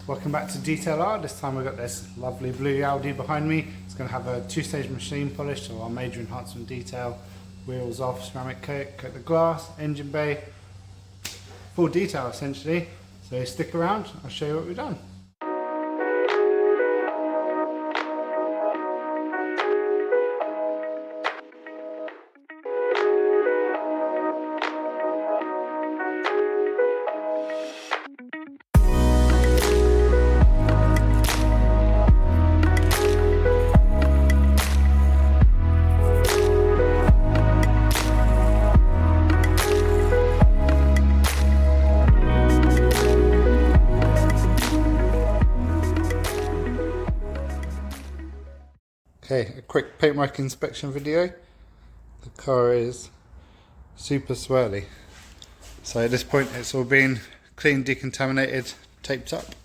Welcome back to detailR. This time we've got this lovely blue Audi behind me. It's going to have a two-stage machine polish, so our major enhancement detail, wheels off, ceramic coat the glass, engine bay, full detail essentially. So stick around, I'll show you what we've done. Okay, a quick paintwork inspection video. The car is super swirly. So at this point it's all been cleaned, decontaminated, taped up.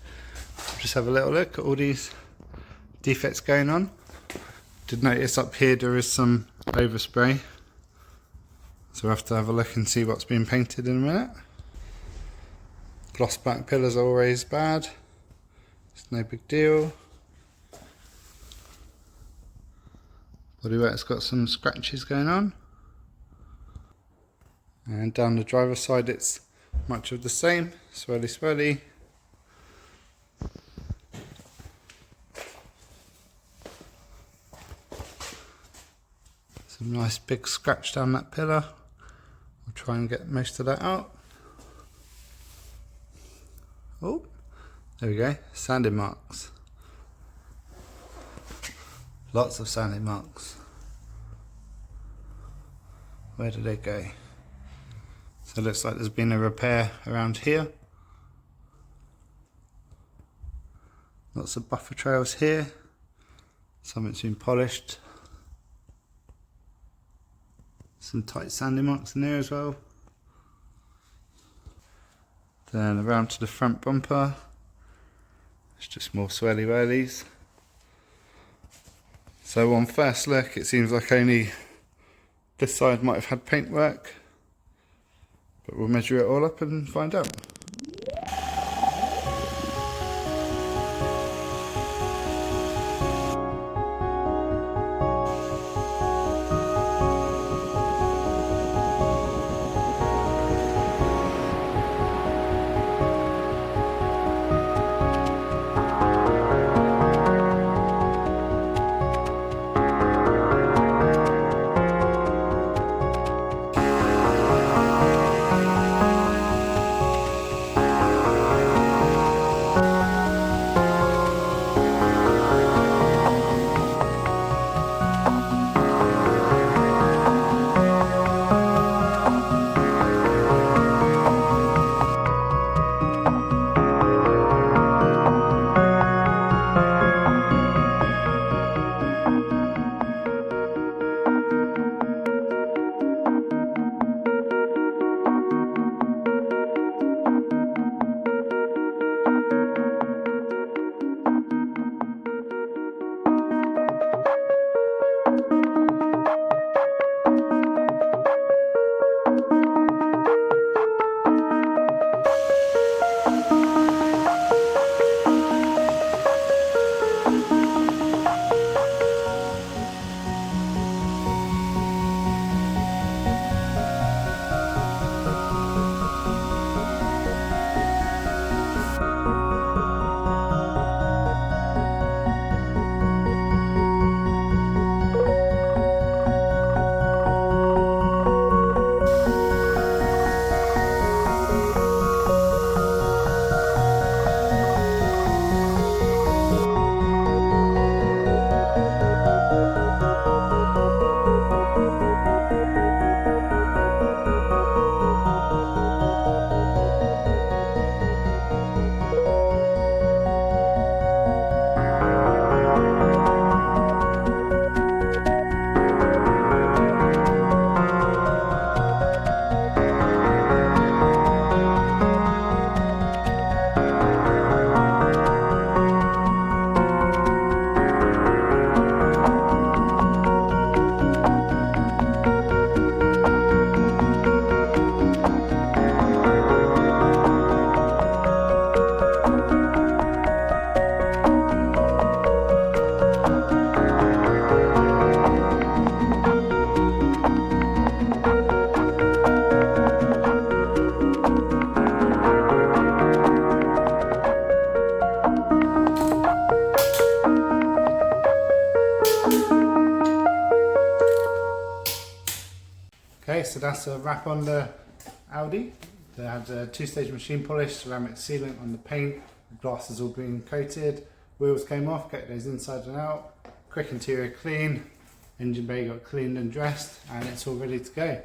Just have a little look at all these defects going on. Did notice up here there is some overspray. So we'll have to have a look and see what's been painted in a minute. Gloss black pillars are always bad. It's no big deal. Bodywork's got some scratches going on, and down the driver's side it's much of the same, swirly. Some nice big scratch down that pillar. We'll try and get most of that out. Oh, there we go, sanding marks. Lots of sanding marks. Where did they go? So it looks like there's been a repair around here. Lots of buffer trails here. Something's been polished. Some tight sanding marks in there as well. Then around to the front bumper. It's just more swirly whirlies. So on first look it seems like only this side might have had paintwork, but we'll measure it all up and find out. Okay, so that's a wrap on the Audi. They had a 2-stage machine polish, ceramic sealant on the paint, the glass has all been coated, wheels came off, got those inside and out, quick interior clean, engine bay got cleaned and dressed, and it's all ready to go.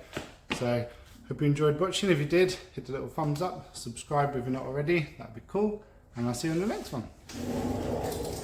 So, hope you enjoyed watching. If you did, hit the little thumbs up, subscribe if you're not already, that'd be cool, and I'll see you on the next one.